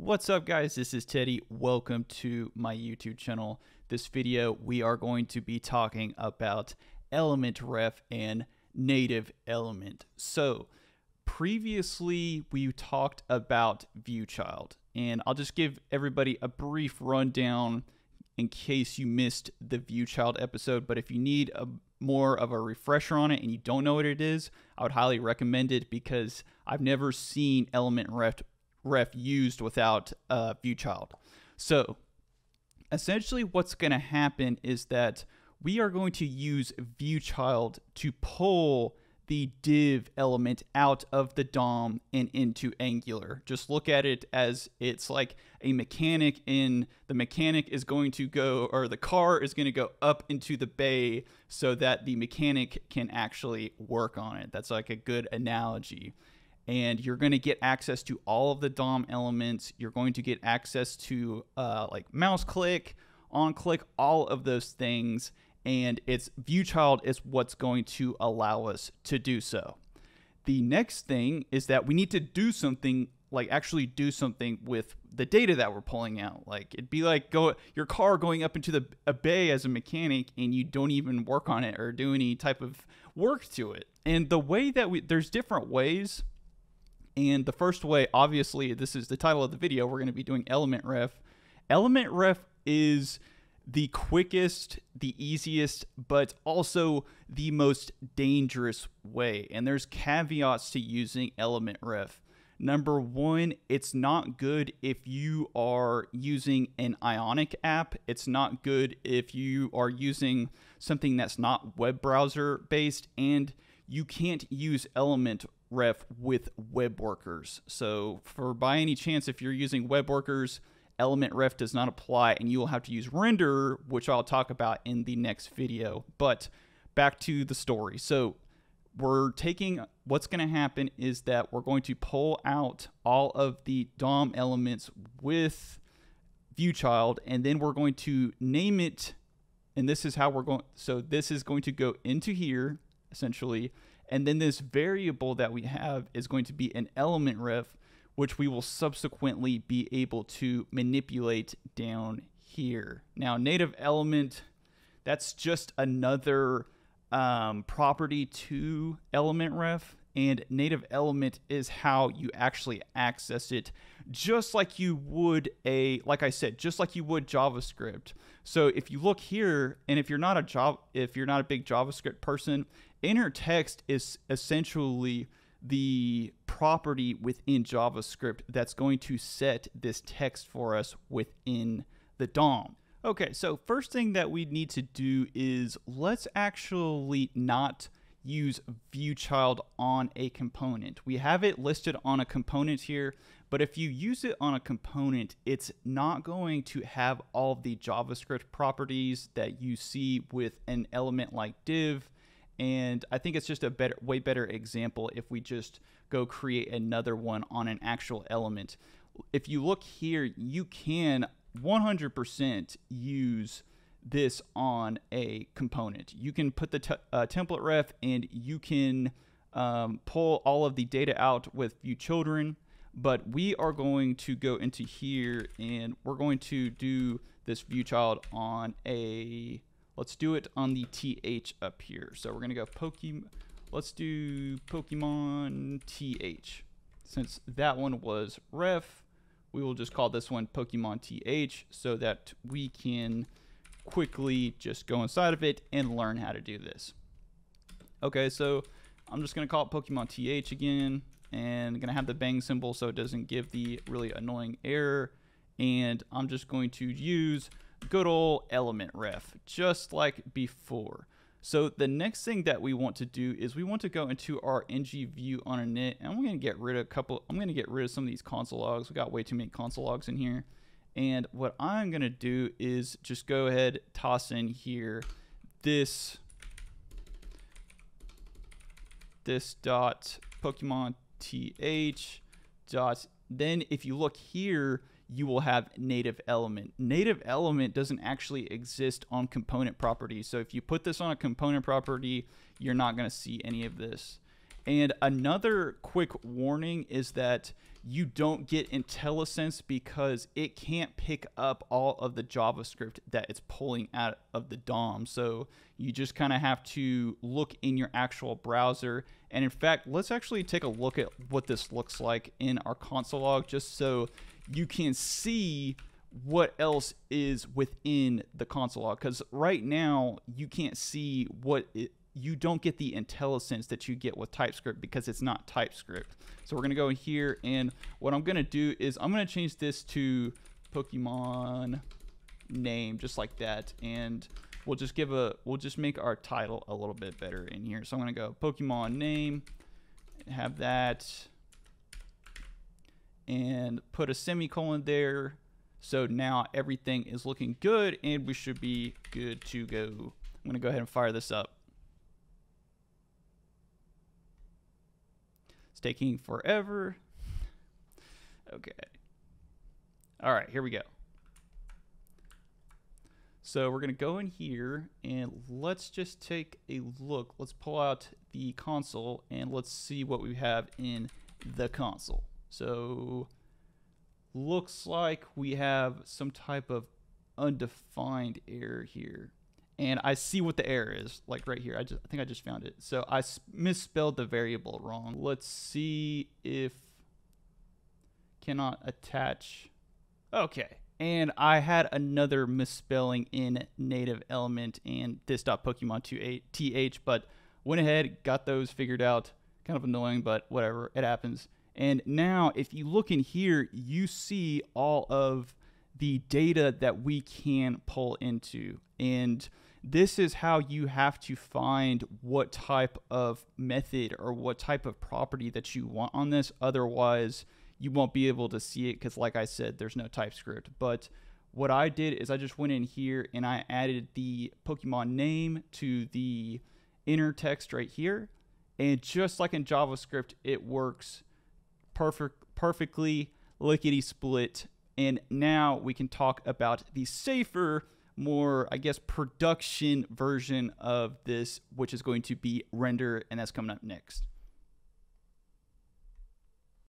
What's up, guys? This is Teddy. Welcome to my YouTube channel. This video we are going to be talking about ElementRef and native element. So previously we talked about ViewChild, and I'll just give everybody a brief rundown in case you missed the ViewChild episode. But if you need more of a refresher on it and you don't know what it is, I would highly recommend it because I've never seen ElementRef used without ViewChild. So essentially what's going to happen is that we are going to use ViewChild to pull the div element out of the DOM and into Angular. Just look at it as it's like a mechanic, and the mechanic is going to go, or the car is going to go up into the bay so that the mechanic can actually work on it. That's like a good analogy. And you're going to get access to all of the DOM elements. You're going to get access to like mouse click, on click, all of those things. And it's ViewChild is what's going to allow us to do so. The next thing is that we need to do something, like actually do something with the data that we're pulling out. Like it'd be like your car going up into a bay as a mechanic and you don't even work on it or do any type of work to it. And the way that there's different ways. And the first way, obviously, this is the title of the video, we're going to be doing ElementRef. ElementRef is the quickest, the easiest, but also the most dangerous way. And there's caveats to using ElementRef. Number one, it's not good if you are using an Ionic app. It's not good if you are using something that's not web browser based, and you can't use ElementRef with web workers. So by any chance, if you're using web workers, ElementRef does not apply, and you will have to use render, which I'll talk about in the next video. But back to the story. So what's going to happen is that we're going to pull out all of the DOM elements with ViewChild, and then we're going to name it. And this is how we're going. So this is going to go into here, essentially. And then this variable that we have is going to be an ElementRef, which we will subsequently be able to manipulate down here. Now, native element, that's just another property to ElementRef, and native element is how you actually access it, just like you would like I said, just like you would JavaScript. So if you look here, and if you're not a big JavaScript person, inner text is essentially the property within JavaScript that's going to set this text for us within the DOM. Okay, so first thing that we need to do is let's actually not use ViewChild on a component. We have it listed on a component here, but if you use it on a component, it's not going to have all of the JavaScript properties that you see with an element like div. And I think it's just a way better example if we just go create another one on an actual element. If you look here, you can 100% use this on a component. You can put the template ref, and you can pull all of the data out with ViewChildren. But we are going to go into here, and we're going to do this ViewChild on a... Let's do it on the TH up here. So we're gonna go let's do Pokemon TH. Since that one was ref, we will just call this one Pokemon TH so that we can quickly just go inside of it and learn how to do this. Okay, so I'm just gonna call it Pokemon TH again, and I'm gonna have the bang symbol so it doesn't give the really annoying error. And I'm just going to use good old ElementRef, just like before. So the next thing that we want to do is we want to go into our ng view on init, and I'm going to get rid of some of these console logs. We got way too many console logs in here. And what I'm going to do is just go ahead, toss in here this dot Pokemon TH dot. Then if you look here, you will have native element. Native element doesn't actually exist on component properties. So if you put this on a component property, you're not going to see any of this. And another quick warning is that you don't get IntelliSense because it can't pick up all of the JavaScript that it's pulling out of the DOM. So you just kind of have to look in your actual browser. And in fact, let's actually take a look at what this looks like in our console log, just so you can see what else is within the console log. Because right now you can't see you don't get the IntelliSense that you get with TypeScript because it's not TypeScript. So we're gonna go in here, and what I'm gonna do is I'm gonna change this to Pokemon name, just like that, and we'll just make our title a little bit better in here. So I'm gonna go Pokemon name, have that, and put a semicolon there. So now everything is looking good, and we should be good to go. I'm gonna go ahead and fire this up. It's taking forever. Okay. All right, here we go. So we're gonna go in here and let's just take a look. Let's pull out the console and let's see what we have in the console. So looks like we have some type of undefined error here. And I see what the error is, like right here. I think I just found it. So I misspelled the variable wrong. Let's see if cannot attach. Okay. And I had another misspelling in native element and this.pokemon2th, but went ahead, got those figured out. Kind of annoying, but whatever, it happens. And now if you look in here, you see all of the data that we can pull into. And this is how you have to find what type of method or what type of property that you want on this. Otherwise, you won't be able to see it because, like I said, there's no TypeScript. But what I did is I just went in here and I added the Pokemon name to the inner text right here. And just like in JavaScript, it works perfectly, lickety split. And now we can talk about the safer, more, I guess, production version of this, which is going to be render, and that's coming up next.